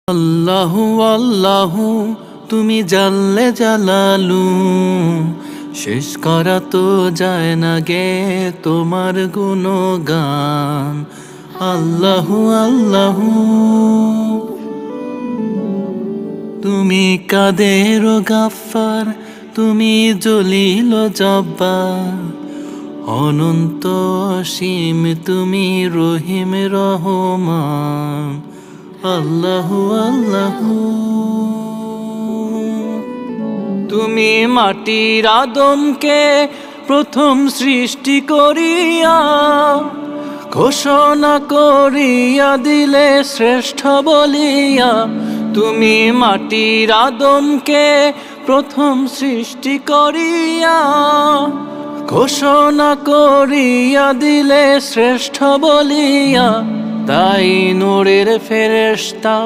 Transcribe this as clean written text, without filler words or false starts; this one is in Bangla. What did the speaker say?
আল্লাহু আল্লাহু তুমি জাল্লে জালালু, শেষ করা তো যায় না গে তোমার গুণগান। আল্লাহু আল্লাহু তুমি কাদের গাফফার, তুমি জলিল জব্বার, অনন্ত অসীম তুমি রহিম রহমান। আল্লাহু আল্লাহু তুমি মাটির আদমকে প্রথম সৃষ্টি করিয়া ঘোষণা করিয়া দিলে শ্রেষ্ঠ বলিয়া। তুমি মাটির আদমকে প্রথম সৃষ্টি করিয়া ঘোষণা করিয়া দিলে শ্রেষ্ঠ বলিয়া। তাই নূরের ফেরেশতা